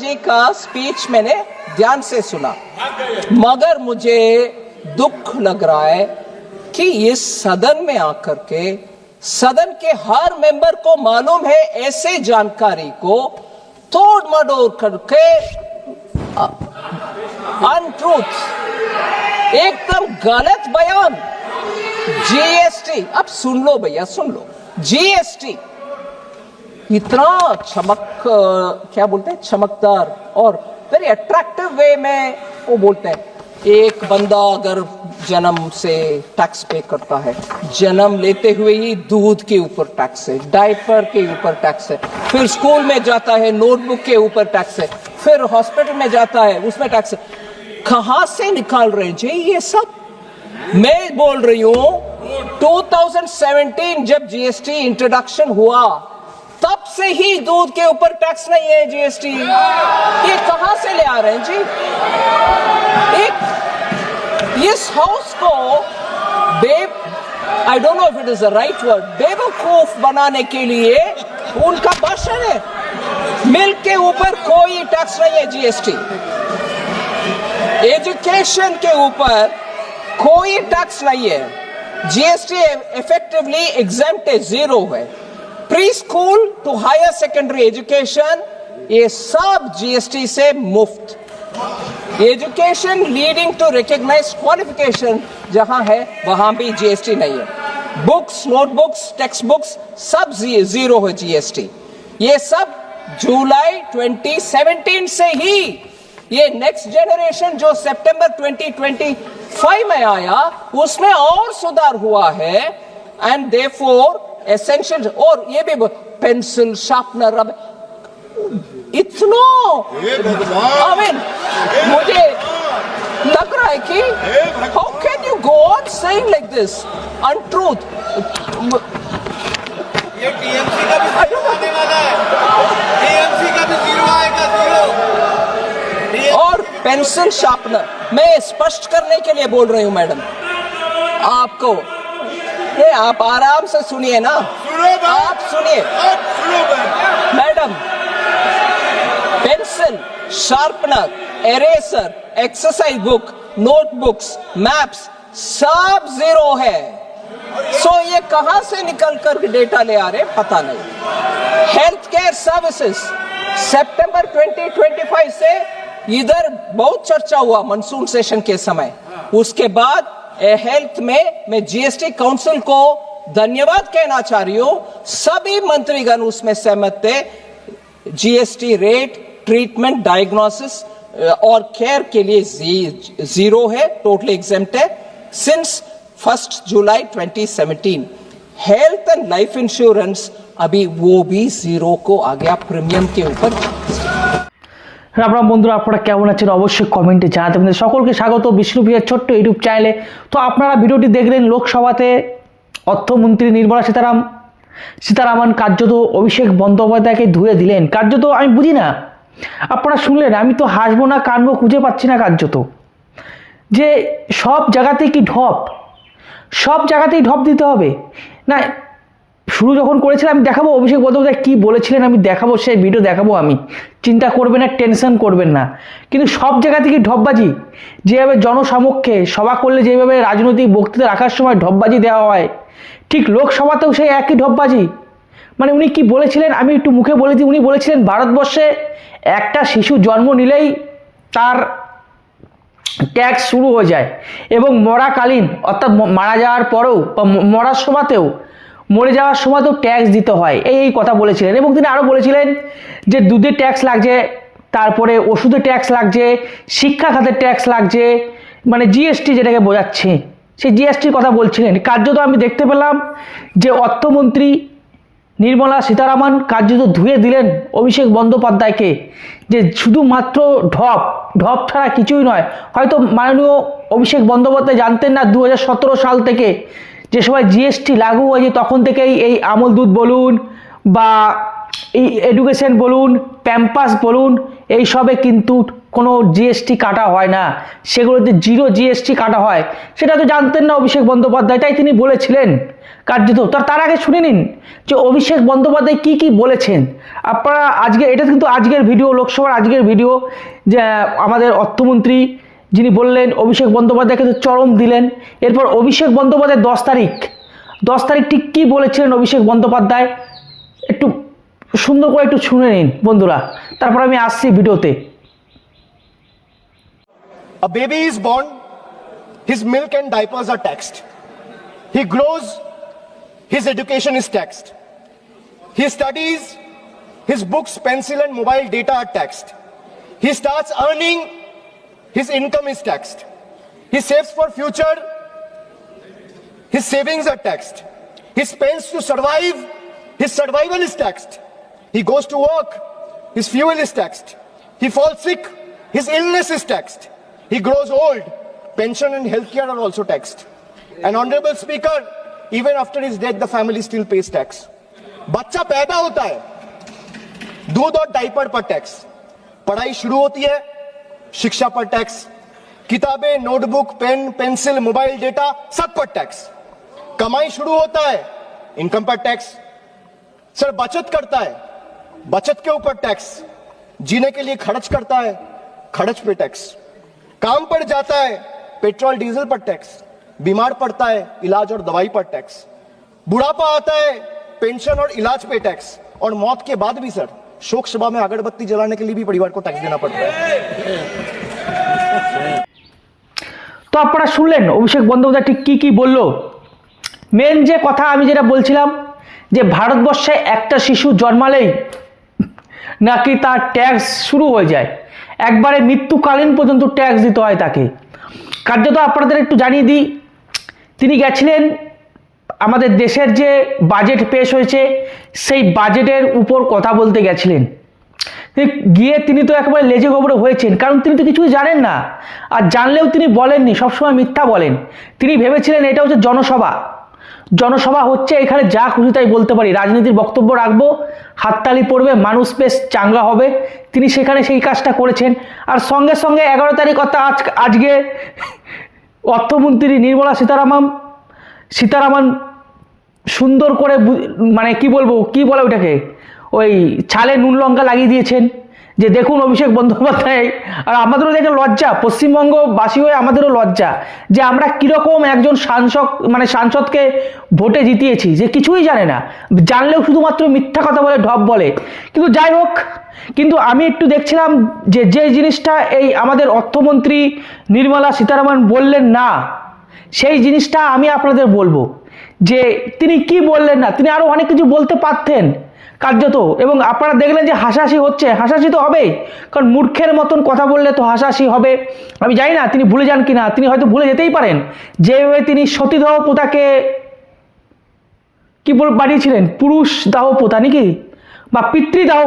जी का स्पीच मैंने ध्यान से सुना, मगर मुझे दुख लग रहा है कि इस सदन में आकर के सदन के हर मेंबर को मालूम है ऐसे जानकारी को तोड़ मड़ोड़ करके अनट्रूथ, एकदम गलत बयान। जीएसटी, अब सुन लो भैया, सुन लो, जीएसटी इतना क्या बोलते हैं, चमकदार और वेरी अट्रैक्टिव वे में वो बोलते हैं, एक बंदा अगर जन्म से टैक्स पे करता है, जन्म लेते हुए ही दूध के ऊपर टैक्स है, डायपर के ऊपर टैक्स है, फिर स्कूल में जाता है नोटबुक के ऊपर टैक्स है, फिर हॉस्पिटल में जाता है उसमें टैक्स है। कहां से निकाल रहे हैं जी ये सब? मैं बोल रही हूं 2017 जब जीएसटी इंट्रोडक्शन हुआ तब से ही दूध के ऊपर टैक्स नहीं है जीएसटी। ये कहां से ले आ रहे हैं जी? इस हाउस को I don't know if it is the right word, बेवकूफ बनाने के लिए उनका भाषण है। मिल्क के ऊपर कोई टैक्स नहीं है जीएसटी, एजुकेशन के ऊपर कोई टैक्स नहीं है, जीएसटी इफेक्टिवली एग्जेम्प्ट है, जीरो है। Pre school to higher secondary education ये सब जीएसटी से मुफ्त। Education leading to recognised qualification जहां है वहां भी जीएसटी नहीं है। बुक्स, नोटबुक्स, टेक्स्ट बुक्स सब जीरो है जीएसटी। ये सब जुलाई 2017 से ही, ये नेक्स्ट जनरेशन जो सितंबर 2025 में आया उसमें और सुधार हुआ है। एंड देयरफॉर एसेंशियल, और ये भी पेंसिल, शार्पनर, अब इतना मुझे लग रहा है कि how can you go on saying like this untruth. ये टीएमसी का भी आने वाला है, टीएमसी का भी जीरो आएगा, जीरो। और पेंसिल शार्पनर, मैं स्पष्ट करने के लिए बोल रही हूं मैडम आपको, ये आप आराम से सुनिए ना, आप सुनिए madam. Pencil, sharpener, eraser, exercise book, notebooks, maps सब जीरो है। सो ये कहां से निकल कर डेटा ले आ रहे पता नहीं। हेल्थ केयर सर्विसेज सितंबर 2025 से इधर बहुत चर्चा हुआ मानसून सेशन के समय, उसके बाद हेल्थ में मैं जीएसटी काउंसिल को धन्यवाद कहना चाह रही हूं, सभी मंत्रीगण उसमें सहमत थे। जीएसटी रेट ट्रीटमेंट, डायग्नोसिस और केयर के लिए जीरो है, टोटली एग्जेम्प्ट है since 1 July 2017। Health and life insurance अभी वो भी जीरो को आ गया प्रीमियम के ऊपर। আপনারা বন্ধুরা আপনারা কেমন আছেন অবশ্যই কমেন্টে জানাতে পারেন। সকলকে স্বাগত বিষ্ণুপ্রিয়ার ছোট্ট ইউটিউব চ্যানেলে। তো আপনারা ভিডিওটি দেখলেন, লোকসভাতে অর্থমন্ত্রী নির্মলা সীতারামন কার্যত অভিষেক বন্দ্যোপাধ্যায়কে ধুয়ে দিলেন। কার্যত আমি বুঝি না, আপনারা শুনলেন, আমি তো হাসবো না কানবো খুঁজে পাচ্ছি না। কার্যত যে সব জায়গাতেই কি ঢপ, সব জায়গাতেই ঢপ দিতে হবে না। শুরু যখন করেছিলাম আমি দেখাবো অভিষেক বন্দ্যোপাধ্যায় কী বলেছিলেন, আমি দেখাবো, সেই ভিডিও দেখাবো, আমি চিন্তা করবেন না, টেনশন করবেন না। কিন্তু সব জায়গা থেকে ঢপবাজি, যেভাবে জনসমক্ষে সভা করলে যেভাবে রাজনৈতিক বক্তৃতা রাখার সময় ঢপবাজি দেওয়া হয়, ঠিক লোকসভাতেও সেই একই ঢপবাজি। মানে উনি কি বলেছিলেন আমি একটু মুখে বলে দিই। উনি বলেছিলেন ভারতবর্ষে একটা শিশু জন্ম নিলেই তার ট্যাক্স শুরু হয়ে যায় এবং মরাকালীন অর্থাৎ মারা যাওয়ার পরেও বা মরার সময়তেও, মরে যাওয়ার সময়তেও ট্যাক্স দিতে হয়, এই কথা বলেছিলেন। এবং তিনি আরও বলেছিলেন যে দুধে ট্যাক্স লাগছে, তারপরে ওষুধে ট্যাক্স লাগছে, শিক্ষা খাতের ট্যাক্স লাগছে, মানে জিএসটি যেটাকে বোঝাচ্ছে সেই জিএসটির কথা বলছিলেন। কার্যত আমি দেখতে পেলাম যে অর্থমন্ত্রী নির্মলা সীতারামন কার্যত ধুয়ে দিলেন অভিষেক বন্দ্যোপাধ্যায়কে, যে শুধুমাত্র ঢপ ছাড়া কিছুই নয়। হয়তো মাননীয় অভিষেক বন্দ্যোপাধ্যায় জানতেন না 2017 সাল থেকে যে সময় জিএসটি লাগু হয়েছে তখন থেকেই এই আমল দুধ বলুন বা এই এডুকেশন বলুন, প্যাম্পাস বলুন, এই সবে কিন্তু কোনো জিএসটি কাটা হয় না, সেগুলোতে জিরো জিএসটি কাটা হয়। সেটা তো জানতেন না অভিষেক বন্দ্যোপাধ্যায়, তাই তিনি বলেছিলেন কার্যত। তার আগে শুনে নিন যে অভিষেক বন্দ্যোপাধ্যায় কি কি বলেছেন। আপনারা আজকে, এটা কিন্তু আজকের ভিডিও, লোকসভার আজকের ভিডিও, যে আমাদের অর্থমন্ত্রী যিনি বললেন অভিষেক বন্দ্যোপাধ্যায়কে তো চরম দিলেন। এরপর অভিষেক বন্দ্যোপাধ্যায় 10 তারিখ ঠিক কী বলেছিলেন অভিষেক বন্দ্যোপাধ্যায়, একটু সুন্দর করে একটু শুনে নিন বন্ধুরা, তারপর আমি আসছি ভিডিওতে। A baby is born, his milk and diapers are taxed. He grows, his education is taxed. He studies, his books, pencil and mobile data are taxed. He starts earning, his income is taxed. He saves for future, his savings are taxed. He spends to survive, his survival is taxed. He goes to work, his fuel is taxed. He falls sick, his illness is taxed. He grows old, pension and healthcare are also taxed. And Honorable Speaker, even after his death, the family still pays tax. बच्चा पैदा होता है, दूध और diaper पर tax, पढ़ाई शुरू होती है, शिक्षा पर टैक्स, किताबें, notebook, pen, pencil, mobile data सब पर टैक्स, कमाई शुरू होता है, इनकम पर टैक्स, सर बचत करता है, बचत के ऊपर टैक्स, जीने के लिए खर्च करता है, खर्च पे टैक्स, काम पर जाता है, पेट्रोल डीजल पर टैक्स, बीमार पड़ता है, इलाज और दवाई पर टैक्स, बुढ़ापा आता है, पेंशन और इलाज पे टैक्स, और मौत के बाद भी सर शोक सभा में अगरबत्ती जलाने के लिए भी परिवार को टैक्स देना पड़ता है। তো আপনারা শুনলেন অভিষেক বন্দ্যোপাধ্যায় ঠিক কী কী বললো। মেন যে কথা আমি যেটা বলছিলাম, যে ভারতবর্ষে একটা শিশু জন্মালেই নাকি তার ট্যাক্স শুরু হয়ে যায়, একবারে মৃত্যুকালীন পর্যন্ত ট্যাক্স দিতে হয় তাকে। কার্যত আপনাদের একটু জানিয়ে দিই, তিনি গেছিলেন আমাদের দেশের যে বাজেট পেশ হয়েছে সেই বাজেটের উপর কথা বলতে গেছিলেন। গিয়ে তিনি তো একেবারে লেজে গোবরে হয়েছেন, কারণ তিনি তো কিছুই জানেন না, আর জানলেও তিনি বলেননি, সবসময় মিথ্যা বলেন। তিনি ভেবেছিলেন এটা হচ্ছে জনসভা হচ্ছে, এখানে যা খুশি তাই বলতে পারি, রাজনীতির বক্তব্য রাখবো, হাততালি পড়বে, মানুষ বেশ চাঙ্গা হবে। তিনি সেখানে সেই কাজটা করেছেন। আর সঙ্গে সঙ্গে 11 তারিখ অর্থাৎ আজকে অর্থমন্ত্রী নির্মলা সীতারামন সুন্দর করে মানে কি বলে ওটাকে, ওই ছালে নুন লঙ্কা লাগিয়ে দিয়েছেন যে দেখুন অভিষেক বন্দ্যোপাধ্যায়। আর আমাদেরও দেখে লজ্জা, পশ্চিমবঙ্গবাসী হয়ে আমাদেরও লজ্জা যে আমরা কীরকম একজন সাংসদকে ভোটে জিতিয়েছি যে কিছুই জানে না, জানলেও শুধুমাত্র মিথ্যা কথা বলে, ঢপ বলে। কিন্তু যাই হোক, কিন্তু আমি একটু দেখছিলাম যে জিনিসটা এই আমাদের অর্থমন্ত্রী নির্মলা সীতারামন বললেন না, সেই জিনিসটা আমি আপনাদের বলবো যে তিনি কি বললেন না, তিনি আরও অনেক কিছু বলতে পারতেন কার্যত। এবং আপনারা দেখলেন যে হাসাহাসি হচ্ছে, হাসাহাসি তো হবেই, কারণ মূর্খের মতন কথা বললে তো হাসাহাসি হবে। আমি জানি না তিনি ভুলে যান কিনা, তিনি হয়তো ভুলে যেতেই পারেন যেভাবে তিনি সতীদাহ প্রথাকে কি বানিয়েছিলেন, পুরুষ দাহ প্রথা নাকি, বা পিতৃদাহ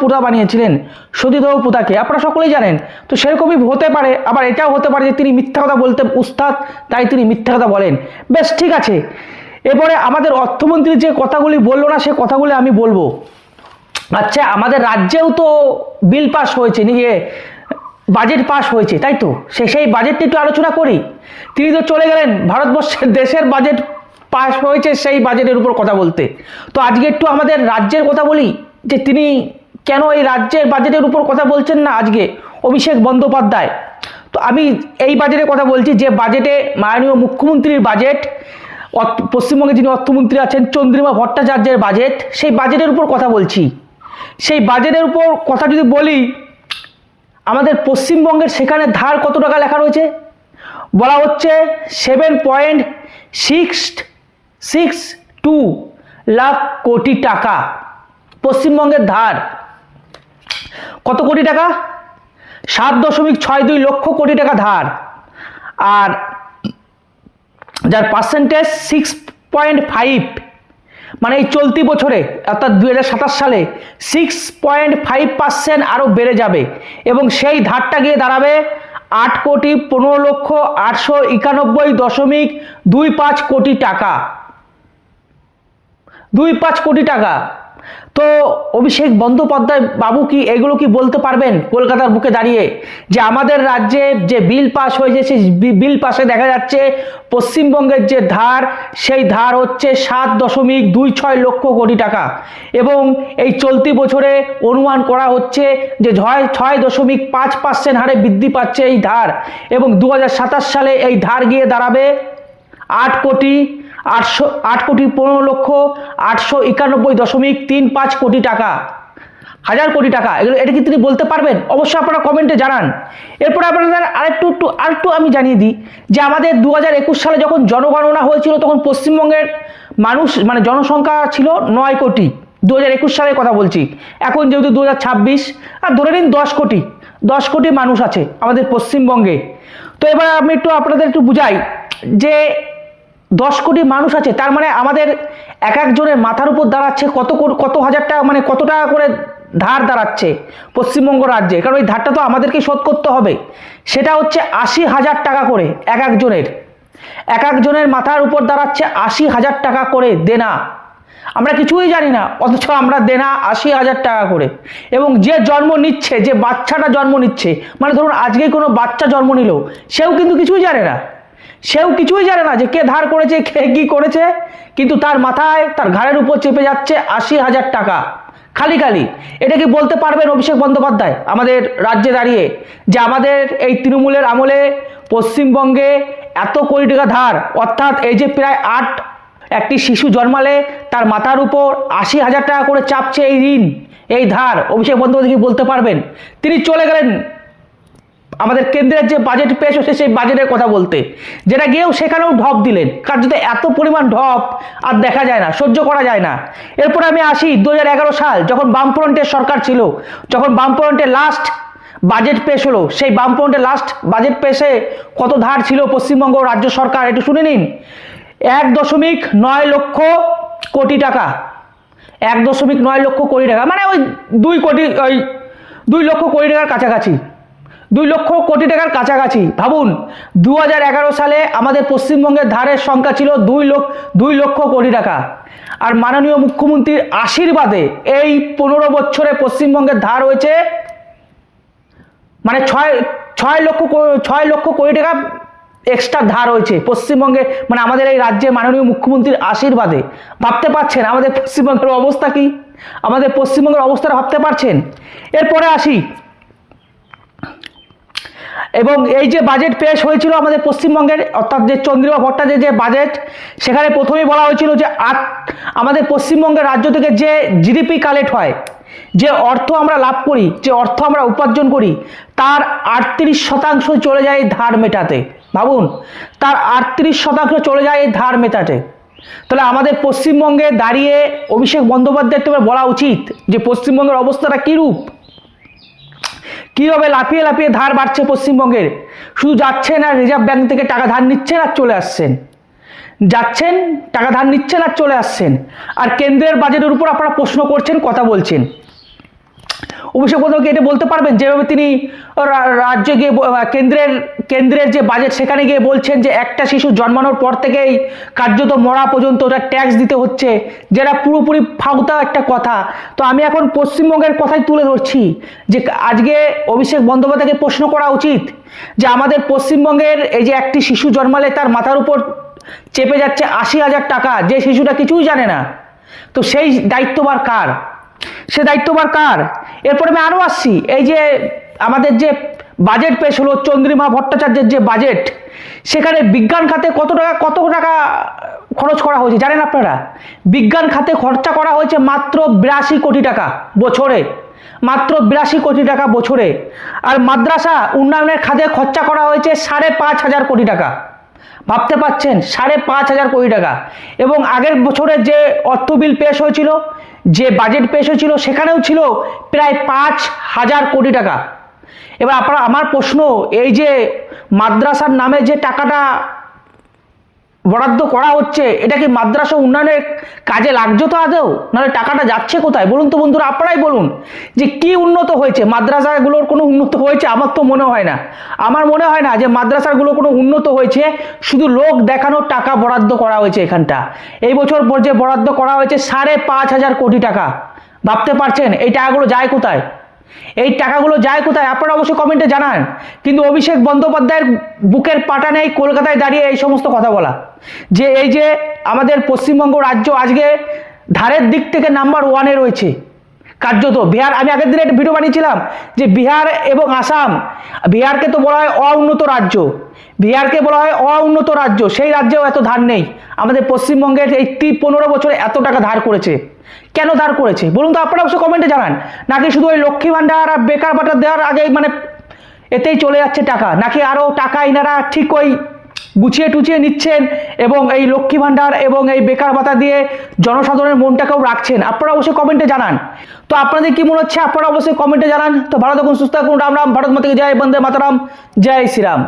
প্রথা বানিয়েছিলেন সতীদাহ প্রথাকে, আপনারা সকলেই জানেন। তো সেরকমই হতে পারে, আবার এটাও হতে পারে যে তিনি মিথ্যা কথা বলতে উস্তাদ, তাই তিনি মিথ্যা কথা বলেন। বেশ, ঠিক আছে। এরপরে আমাদের অর্থমন্ত্রী যে কথাগুলি বললো না, সে কথাগুলি আমি বলবো। আচ্ছা, আমাদের রাজ্যেও তো বিল পাস হয়েছে, বাজেট পাস হয়েছে, তাই তো? সেই বাজেটটা একটু আলোচনা করি। তিনি তো চলে গেলেন ভারতবর্ষের দেশের বাজেট পাস হয়েছে সেই বাজেটের উপর কথা বলতে। তো আজকে একটু আমাদের রাজ্যের কথা বলি, যে তিনি কেন এই রাজ্যের বাজেটের উপর কথা বলছেন না আজকে অভিষেক বন্দ্যোপাধ্যায়। তো আমি এই বাজেটের কথা বলছি, যে বাজেটে মাননীয় মুখ্যমন্ত্রীর বাজেট, পশ্চিমবঙ্গে যিনি অর্থমন্ত্রী আছেন চন্দ্রিমা ভট্টাচার্যের বাজেট, সেই বাজেটের উপর কথা বলছি। সেই বাজেটের উপর কথা যদি বলি, আমাদের পশ্চিমবঙ্গের সেখানে ধার কত টাকা লেখা রয়েছে, বলা হচ্ছে 7.662 লাখ কোটি টাকা। পশ্চিমবঙ্গের ধার কত কোটি টাকা? 7.62 লক্ষ কোটি টাকা ধার। আর যার পার্সেন্টেজ 6.5, মানে এই চলতি বছরে অর্থাৎ 2027 সালে 6.5% আরও বেড়ে যাবে, এবং সেই ধারটা গিয়ে দাঁড়াবে 8,15,891.25 কোটি টাকা। 25 কোটি টাকা। তো অভিষেক বন্দ্যোপাধ্যায় বাবু কি এগুলো কি বলতে পারবেন কলকাতার বুকে দাঁড়িয়ে যে আমাদের রাজ্যে যে বিল পাস হয়েছে সেই বিল পাসে দেখা যাচ্ছে পশ্চিমবঙ্গের যে ধার সেই ধার হচ্ছে 7.26 লক্ষ কোটি টাকা, এবং এই চলতি বছরে অনুমান করা হচ্ছে যে 6.5% হারে বৃদ্ধি পাচ্ছে এই ধার, এবং 2027 সালে এই ধার গিয়ে দাঁড়াবে 8,15,891.35 কোটি টাকা, হাজার কোটি টাকা। এটা কি তিনি বলতে পারবেন? অবশ্যই আপনারা কমেন্টে জানান। এরপরে আপনাদের আরেকটু আমি জানিয়ে দিই যে আমাদের 2021 সালে যখন জনগণনা হয়েছিল তখন পশ্চিমবঙ্গের মানুষ মানে জনসংখ্যা ছিল 9 কোটি, 2021 সালের কথা বলছি। এখন যেহেতু 2026 আর ধরে নিন 10 কোটি মানুষ আছে আমাদের পশ্চিমবঙ্গে। তো এবার আমি আপনাদের একটু বুঝাই যে 10 কোটি মানুষ আছে, তার মানে আমাদের এক একজনের মাথার উপর দাঁড়াচ্ছে কত হাজার টাকা, মানে কত টাকা করে ধার দাঁড়াচ্ছে পশ্চিমবঙ্গ রাজ্যে, কারণ ওই ধারটা তো আমাদেরকে শোধ করতে হবে। সেটা হচ্ছে 80,000 টাকা করে এক একজনের মাথার উপর দাঁড়াচ্ছে 80,000 টাকা করে দেনা। আমরা কিছুই জানি না, অথচ আমরা দেনা 80,000 টাকা করে। এবং যে জন্ম নিচ্ছে, যে বাচ্চাটা জন্ম নিচ্ছে, মানে ধরুন আজকে কোনো বাচ্চা জন্ম নিল, সেও কিন্তু কিছুই জানে না যে কে ধার করেছে, কে কি করেছে, কিন্তু তার মাথায় তার ঘাড়ের উপর চেপে যাচ্ছে 80,000 টাকা খালি। এটা কি বলতে পারবেন অভিষেক বন্দ্যোপাধ্যায় আমাদের রাজ্যে দাঁড়িয়ে যে আমাদের এই তৃণমূলের আমলে পশ্চিমবঙ্গে এত কোটি টাকা ধার, অর্থাৎ এই যে প্রায় একটি শিশু জন্মালে তার মাথার উপর 80,000 টাকা করে চাপছে এই ঋণ, এই ধার? অভিষেক বন্দ্যোপাধ্যায় কি বলতে পারবেন? তিনি চলে গেলেন আমাদের কেন্দ্রের যে বাজেট পেশ হচ্ছে সেই বাজেটের কথা বলতে, যেটা গিয়েও সেখানেও ঢপ দিলেন, কারণ যদি এত পরিমাণ ঢপ আর দেখা যায় না, সহ্য করা যায় না। এরপরে আমি আসি 2011 সাল, যখন বামফ্রন্টের সরকার ছিল, যখন বামফ্রন্টের লাস্ট বাজেট পেশ হলো, সেই বামফ্রন্টের লাস্ট বাজেট পেশে কত ধার ছিল পশ্চিমবঙ্গ রাজ্য সরকার একটু শুনে নিন। 1.9 লক্ষ কোটি টাকা, 1.9 লক্ষ কোটি টাকা, মানে ওই 2 লক্ষ কোটি টাকার কাছাকাছি, 2 লক্ষ কোটি টাকার কাছাকাছি। ভাবুন 2011 সালে আমাদের পশ্চিমবঙ্গের ধারের সংখ্যা ছিল 2 লক্ষ কোটি টাকা, আর মাননীয় মুখ্যমন্ত্রীর আশীর্বাদে এই 15 বছরে পশ্চিমবঙ্গের ধার হয়েছে মানে 6 লক্ষ কোটি টাকা এক্সট্রা ধার হয়েছে পশ্চিমবঙ্গে, মানে আমাদের এই রাজ্যে মাননীয় মুখ্যমন্ত্রীর আশীর্বাদে। ভাবতে পারছেন আমাদের পশ্চিমবঙ্গের অবস্থা কি? আমাদের পশ্চিমবঙ্গের অবস্থাটা ভাবতে পারছেন? এরপরে আসি, এবং এই যে বাজেট পেশ হয়েছিল আমাদের পশ্চিমবঙ্গের, অর্থাৎ যে চন্দ্রিমা ভট্টাচার্যের যে বাজেট, সেখানে প্রথমেই বলা হয়েছিল যে আমাদের পশ্চিমবঙ্গের রাজ্য থেকে যে জিডিপি কালেক্ট হয়, যে অর্থ আমরা লাভ করি, যে অর্থ আমরা উপার্জন করি, তার 38% চলে যায় ধার মেটাতে। ভাবুন, তার 38% চলে যায় এই ধার মেটাতে। তাহলে আমাদের পশ্চিমবঙ্গে দাঁড়িয়ে অভিষেক বন্দ্যোপাধ্যায়ের তো বলা উচিত যে পশ্চিমবঙ্গের অবস্থাটা কীরূপ, কীভাবে লাফিয়ে ধার বাড়ছে পশ্চিমবঙ্গের। শুধু যাচ্ছেন আর রিজার্ভ ব্যাংক থেকে টাকা ধার নিচ্ছেন আর চলে আসছেন, যাচ্ছেন টাকা ধার নিচ্ছেন আর চলে আসছেন, আর কেন্দ্রের বাজেটের উপর আপনারা প্রশ্ন করছেন, কথা বলছেন। অভিষেক বন্দ্যোপাধ্যায় এটা বলতে পারবেন যেভাবে তিনি রাজ্যে গিয়ে কেন্দ্রের যে বাজেট সেখানে গিয়ে বলছেন যে একটা শিশু জন্মানোর পর থেকেই কার্যত মরা পর্যন্ত ওটা ট্যাক্স দিতে হচ্ছে, যেটা পুরোপুরি ফাউতা একটা কথা। তো আমি এখন পশ্চিমবঙ্গের কথাই তুলে ধরছি যে আজকে অভিষেক বন্দ্যোপাধ্যায়কে প্রশ্ন করা উচিত যে আমাদের পশ্চিমবঙ্গের এই যে একটি শিশু জন্মালে তার মাথার উপর চেপে যাচ্ছে 80,000 টাকা, যে শিশুটা কিছুই জানে না, তো সেই দায়িত্বভার কার? সে দায়িত্বভার কার? এরপরে আমি আরও আসছি, এই যে আমাদের যে বাজেট পেশ হলো চন্দ্রিমা ভট্টাচার্যের যে বাজেট, সেখানে বিজ্ঞান খাতে কত টাকা খরচ করা হয়েছে জানেন আপনারা? বিজ্ঞান খাতে খরচা করা হয়েছে মাত্র 82 কোটি টাকা বছরে, মাত্র 82 কোটি টাকা বছরে। আর মাদ্রাসা উন্নয়নের খাতে খরচা করা হয়েছে 5,500 কোটি টাকা। ভাবতে পাচ্ছেন 5,500 কোটি টাকা। এবং আগের বছরে যে অর্থ বিল পেশ হয়েছিল, যে বাজেট পেশ হয়েছিল, সেখানেও ছিল প্রায় 5,000 কোটি টাকা। এবার আমার প্রশ্ন, এই যে মাদ্রাসার নামে যে টাকাটা বরাদ্দ করা হচ্ছে, এটা কি মাদ্রাসা উন্নয়নের কাজে লাগছে তো আদৌ? নাহলে টাকাটা যাচ্ছে কোথায় বলুন তো বন্ধুরা, আপনারাই বলুন যে কি উন্নত হয়েছে? মাদ্রাসাগুলোর কোনো উন্নত হয়েছে? আমার তো মনে হয় না, আমার মনে হয় না যে মাদ্রাসাগুলো কোনো উন্নত হয়েছে। শুধু লোক দেখানোর টাকা বরাদ্দ করা হয়েছে এখানটা। এই বছর যে বরাদ্দ করা হয়েছে 5,500 কোটি টাকা, ভাবতে পারছেন এই টাকাগুলো যায় কোথায়? এই টাকাগুলো যায় কোথায় আপনারা অবশ্যই কমেন্টে জানান। কিন্তু অভিষেক বন্দ্যোপাধ্যায়ের বুকের পাটা নেই কলকাতায় দাঁড়িয়ে এই সমস্ত কথা বলা, যে এই যে আমাদের পশ্চিমবঙ্গ রাজ্য আজকে ধারের দিক থেকে নাম্বার 1-এ রয়েছে কার্যত। বিহার, আমি আগের দিনে একটা ভিডিও বানিয়েছিলাম যে বিহার এবং আসাম, বিহারকে তো বলা হয় অউন্নত রাজ্য, বিহারকে বলা হয় অউন্নত রাজ্য, সেই রাজ্যেও এত ধার নেই। আমাদের পশ্চিমবঙ্গের এই 15 বছরে এত টাকা ধার করেছে, কেন ধার করেছে বলুন তো আপনারা অবশ্যই কমেন্টে জানান। নাকি শুধু ওই লক্ষ্মী ভাণ্ডার আর বেকার ভাতা দেওয়ার আগে মানে এতেই চলে যাচ্ছে টাকা, নাকি আরও টাকা এনারা ঠিক ওই গুছিয়ে টুচিয়ে নিচ্ছেন এবং এই লক্ষ্মী ভাণ্ডার এবং এই বেকার ভাতা দিয়ে জনসাধারণের মনটাকেও রাখছেন? আপনারা অবশ্যই কমেন্টে জানান। তো আপনাদের কি মনে হচ্ছে আপনারা অবশ্যই কমেন্টে জানান। তো ভালো থাকুন, সুস্থ থাকুন, রাম রাম, ভারত মাতা কি জয়, বন্দে মাতরম, জয় শ্রীরাম।